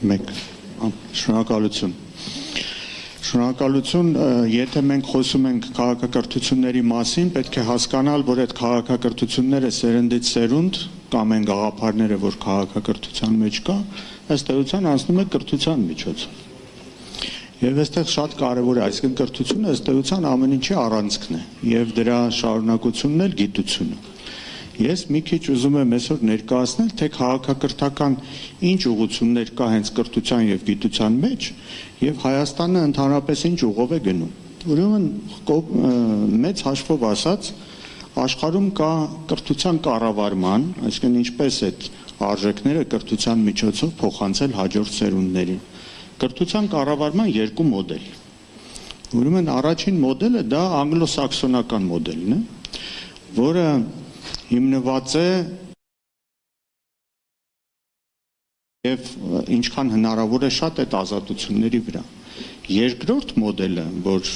Մեկ շնորհակալություն։ Շնորհակալություն, եթե մենք խոսում ենք քաղաքակրթությունների մասին, պետք է հասկանալ, որ այդ քաղաքակրթությունները սերնդից սերունդ կամ այն գաղափարները, որ քաղաքակրթության մեջ կա, ըստ էության անցնում է կրթության միջոցով։ Եվ այստեղ շատ կարևոր է, այսինքն կրթությունը ըստ էության ամեն ինչի առանցքն է, եւ դրա շարունակությունն էլ գիտությունը։ Ես մի քիչ ուզում եմ այսօր ներկայացնել, թե քաղաքակրթական ինչ ուղղություններ կա հենց կրթության եւ գիտության մեջ եւ Հայաստանը ընդհանրապես ինչ ուղով է գնում։ Ուրեմն մեծ հաշվով ասած աշխարհում կա կրթության կառավարման, այսինքն ինչպես այդ արժեքները կրթության միջոցով փոխանցել հաջորդ սերունդներին։ Կրթության կառավարման երկու մոդել։ Ուրեմն առաջին մոդելը դա անգլոսաքսոնական մոդելն է, որը հիմնված է եւ ինչքան հնարավոր է շատ այդ ազատությունների վրա։ Երկրորդ մոդելը, որ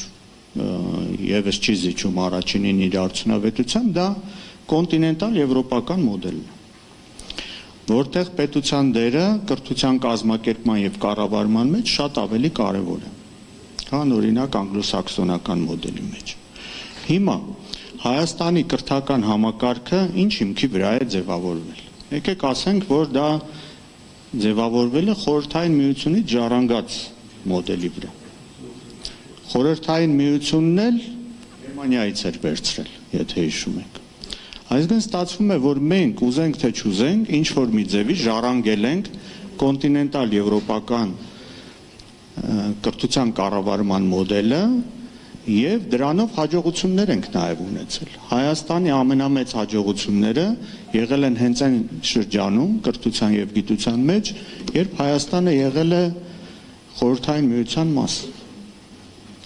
եւս չի զիջում առաջինին իր արդյունավետությամբ, դա կոնտինենտալ եվրոպական մոդելն է, որտեղ պետության դերը կրթության կազմակերպման եւ կառավարման մեջ շատ ավելի կարեւոր է, քան օրինակ անգլոսաքսոնական մոդելի մեջ։ Հիմա Հայաստանի կրթական համակարգը ինչ հիմքի վրա է ձևավորվել։ Եկեք ասենք, որ դա ձևավորվել է Խորհրդային Միությունից ժառանգած մոդելի վրա։ Խորհրդային Միությունն էլ Գերմանիայից էր վերցրել, եթե հիշում եք։ Այսինքն ստացվում է, որ մենք ուզենք թե չուզենք, ինչ որ մի ձևի ժառանգել ենք կոնտինենտալ եվրոպական կրթության կառավարման մոդելը եւ դրանով հաջողություններ ենք նաեւ ունեցել։ Հայաստանի ամենամեծ հաջողությունները եղել են հենց այն շրջանում կրթության եւ գիտության մեջ, երբ Հայաստանը եղել է Խորհրդային Միության մաս։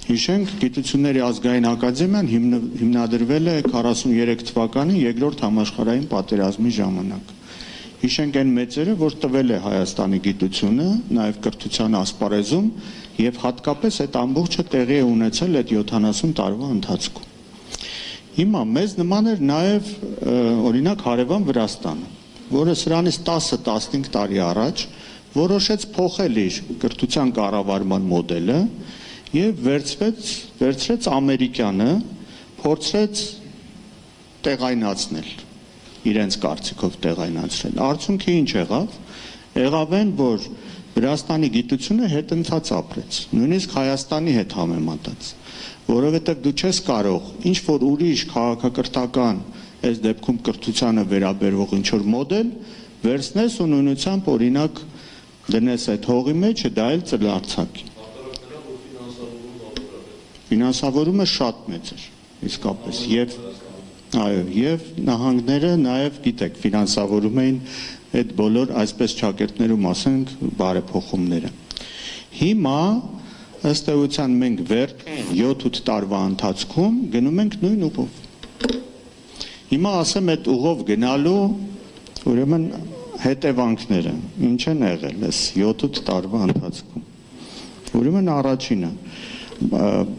Հիշենք, Գիտությունների ազգային ակադեմիան հիմնադրվել է 43 թվականին երկրորդ համաշխարհային պատերազմի ժամանակ։ Հիշենք այն մեծերը, որ տվել է Հայաստանի գիտությունը, նաեւ կրթության ասպարեզում եւ հատկապես այդ ամբողջը տեղի է ունեցել այդ 70 տարվա ընթացքում։ Հիմա մեզ նման էր նաեւ օրինակ հարևան Վրաստանը, որը սրանից 10-15 տարի առաջ որոշեց փոխել իր կրթության կառավարման մոդելը եւ վերցրեց ամերիկյանը, փորձեց տեղայնացնել, իրենց կարծիքով տեղայնացրել։ Արդյունքը ինչ եղավ։ Եղավ այն, որ Վրաստանի գիտությունը հետընթաց ապրեց, նույնիսկ Հայաստանի հետ համեմատած, որովհետև դու չես կարող ինչ որ ուրիշ քաղաքակրթական, այս դեպքում կրթությանը վերաբերող ինչ որ մոդել վերցնես ու նույնությամբ օրինակ դնես այդ հողի մեջ, դա էլ ծլարձակի։ Ֆինանսավորումը շատ մեծ էր, իսկապես, եւ նահանգները նաեւ գիտեք ֆինանսավորում էին այդ բոլոր այսպես ճակերտներում ասենք բարեփոխումները։ Հիմա ըստ էության մենք 7-8 տարվա ընթացքում գնում ենք նույն ուղով։ Հիմա ասեմ այդ ուղով գնալու ուրեմն հետևանքները ինչ են եղել այս 7-8 տարվա ընթացքում։ Ուրեմն առաջինը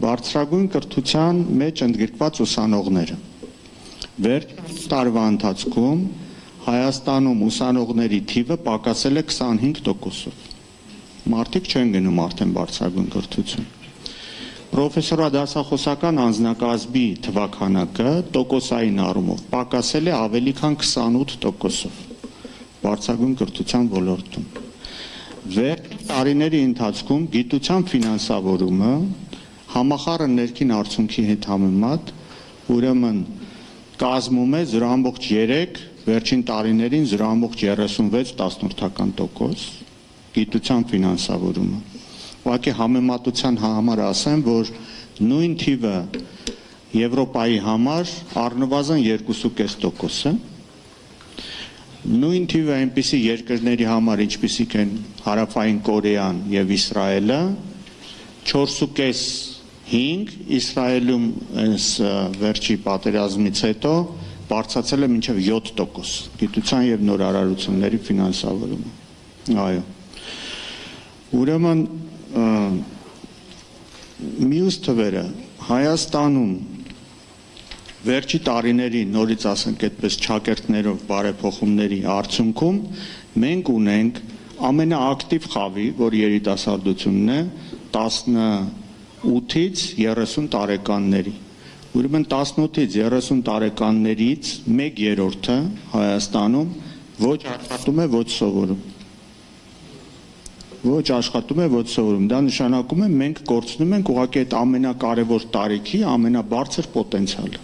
բարձրագույն կրթության մեջ ընդգրկված ուսանողները։ Վերջ տարվա ընթացքում Հայաստանում ուսանողների թիվը պակասել է 25%-ով։ Մարդիկ չեն գնում արդեն բարձրագույն կրթություն։ Պրոֆեսորադասախոսական անձնակազմի թվաքանակը տոկոսային առումով պակասել է ավելի քան 28%-ով բարձրագույն կրթության ոլորտում։ Վերջ տարիների ընթացքում գիտության ֆինանսավորումը համախառն ներքին արդյունքի հետ համեմատ ուրեմն կազմում է 0.3, վերջին տարիներին 0.36% գիտության ֆինանսավորումը։ Ուղղակի համեմատության համար ասեմ, որ նույն թիվը Եվրոպայի համար առնվազն 2.5% է։ Նույն թիվը այնպիսի երկրների համար, ինչպիսիք են Հարավային Կորեան եւ Իսրայելը, 4.5, Իսրայելում այս վերջի պատերազմից հետո բարձրացել է մինչև 7% գիտության եւ նորարարությունների ֆինանսավորումը։ Այո։ Ուրեմն մյուս թվերը Հայաստանում վերջի տարիների նորից ասենք այդպես ճակերտներով բարեփոխումների արդյունքում մենք ունենք ամենաակտիվ խավի, որ երիտասարդությունն է 18-ից 30 տարեկանների։ Ուրեմն 18-ից 30 տարեկաններից 1/3-ը Հայաստանում ոչ աշխատում է, ոչ սովորում։ Ոչ աշխատում է, ոչ սովորում։ Դա նշանակում է մենք կորցնում ենք ուղղակի այդ ամենակարևոր տարիքի ամենաբարձր պոտենցիալը։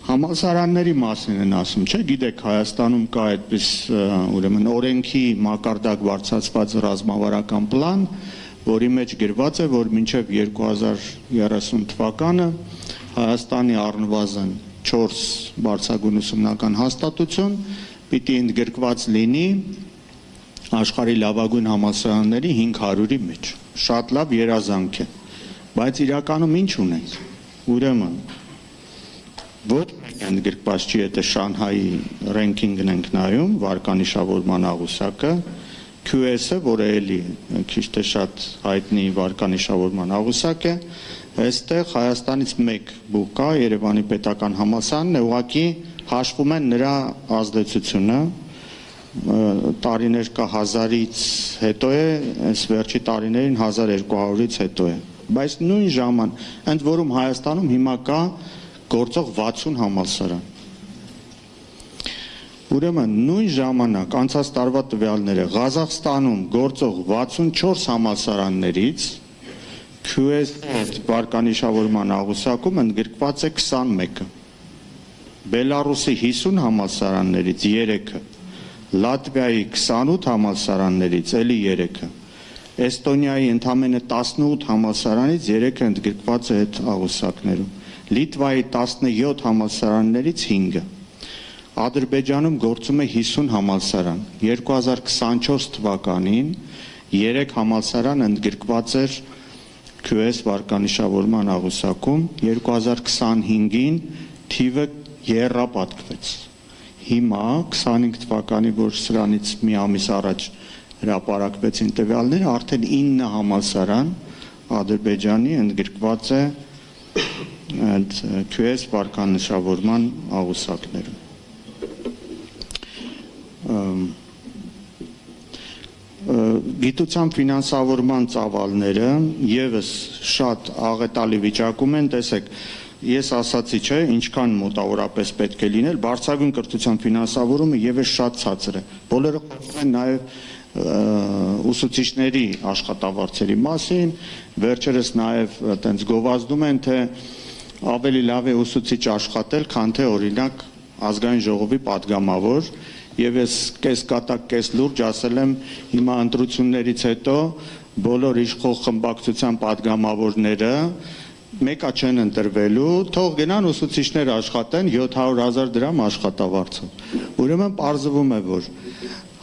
Համալսարանների մասին են ասում, չէ՞, գիտեք, Հայաստանում կա այդպես ուրեմն օրենքի մակարդակ բարձրացված ռազմավարական պլան, որի մեջ գրված է, որ մինչև 2030 թվականը Հայաստանի առնվազն 4 բարձրագույն ուսումնական հաստատություն պիտի ընդգրկված լինի աշխարհի լավագույն համալսարանների 500-ի մեջ։ Շատ լավ երազանք է, բայց իրականում ինչ ունենք։ Ուրեմն ոչ ընդգրկված չի այդ Շանհայի ռենքինգն ենք նայում, վարկանիշավորման աղյուսակը, QS-ը, որը էլի քիչ թե շատ հայտնի վարկանիշավորման աղյուսակ է, այստեղ Հայաստանից մեկ բուհ կա, Երևանի պետական համալսարանն է, ուղղակի հաշվում են նրա ազդեցությունը, տարիներ կա 1000-ից հետո է, այս վերջի տարիներին 1200-ից հետո է, բայց նույն ժամանակ, ընդ որում Հայաստանում հիմա կա գործող 60 համալսարան։ Ուրեմն նույն ժամանակ անցած տարվա տվյալները Ղազախստանում գործող 64 համալսարաններից QS վարկանիշավորման աղյուսակում ընդգրկված է 21-ը։ Բելարուսի 50 համալսարաններից 3-ը, Լատվիայի 28 համալսարաններից էլի 3-ը, Էստոնիայի ընդամենը 18 համալսարանից 3-ը ընդգրկված է այդ աղյուսակներում, Լիտվայի 17 համալսարաններից 5-ը։ Ադրբեջանում գործում է 50 համալսարան։ 2024 թվականին 3 համալսարան ընդգրկված էր QS վարկանիշավորման աղյուսակում, 2025-ին թիվը եռապատկվեց։ Հիմա 25 թվականի, որ սրանից մի ամիս առաջ հրապարակվեցին տվյալները, արդեն 9 համալսարան Ադրբեջանի ընդգրկված է այդ QS վարկանիշավորման աղյուսակներում։ Գիտության ֆինանսավորման ծավալները եւս շատ աղետալի վիճակում են, տեսեք, ես ասացի, չէ, ինչքան մոտավորապես պետք է լինել, բարձրագույն կրթության ֆինանսավորումը եւս շատ ցածր է։ Բոլորը խոսում են նաեւ ուսուցիչների աշխատավարձերի մասին, վերջերս նաեւ այտենց գովազդում են, թե ավելի լավ է ուսուցիչ աշխատել, քան թե օրինակ ազգային ժողովի падգամավոր, եւ ես կես կատակ, կես լուրջ ասել եմ հիմա ընտրություններից հետո բոլոր իշխող խմբակցության падգամավորները մեկա չեն ընտրվելու, թող գնան ուսուցիչներ աշխատեն 700,000 դրամ աշխատավարձով։ Ուրեմն պարզվում է, որ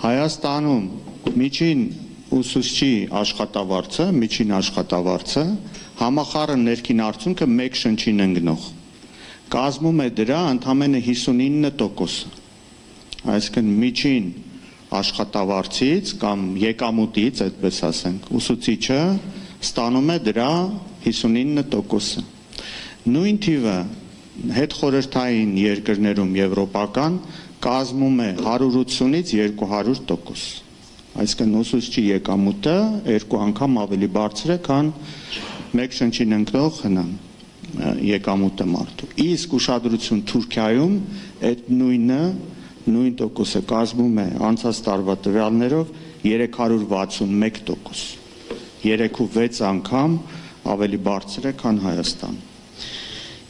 Հայաստանում միջին ուսուցչի աշխատավարձը համախառն ներքին արդյունքը 1 շնչին ընկնող կազմում է դրա ընդամենը 59%։ Այսինքն միջին աշխատավարձից կամ եկամուտից, այդպես ասենք, ուսուցիչը ստանում է դրա 59%-ը։ Նույն թիվը հետխորհրդային երկրներում եվրոպական կազմում է 180-ից 200%։ Այսինքն ուսուցչի եկամուտը 2 անգամ ավելի բարձր է, քան 1 շնչին ընկնող եկամուտը մարդու։ Իսկ ուշադրություն Թուրքիայում այդ նույն տոկոսը կազմում է անցած տարվա տվյալներով 361%։ 3-6 անգամ ավելի բարձր է, քան Հայաստանը։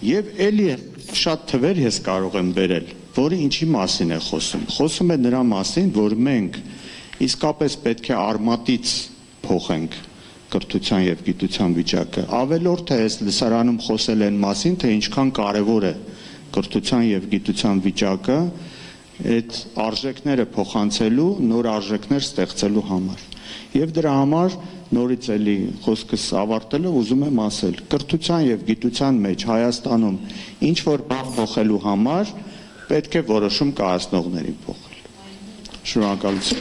Եվ էլի շատ թվեր ես կարող եմ բերել, որը ինչի մասին է խոսում։ Խոսում է նրա մասին, որ մենք իսկապես պետք է արմատից փոխենք կրթության եւ գիտության վիճակը։ Ավելորդ է այս լսարանում խոսել են մասին, թե ինչքան կարեւոր է կրթության եւ գիտության վիճակը այդ արժեքները փոխանցելու, նոր արժեքներ ստեղծելու համար։ Եվ դրա համար նորից էլի խոսքս ավարտելով ուզում եմ ասել, կրթության եւ գիտության մեջ Հայաստանում ինչ որ բան փոխելու համար պետք է որոշում կայացնողներին փոխել։ Շնորհակալություն։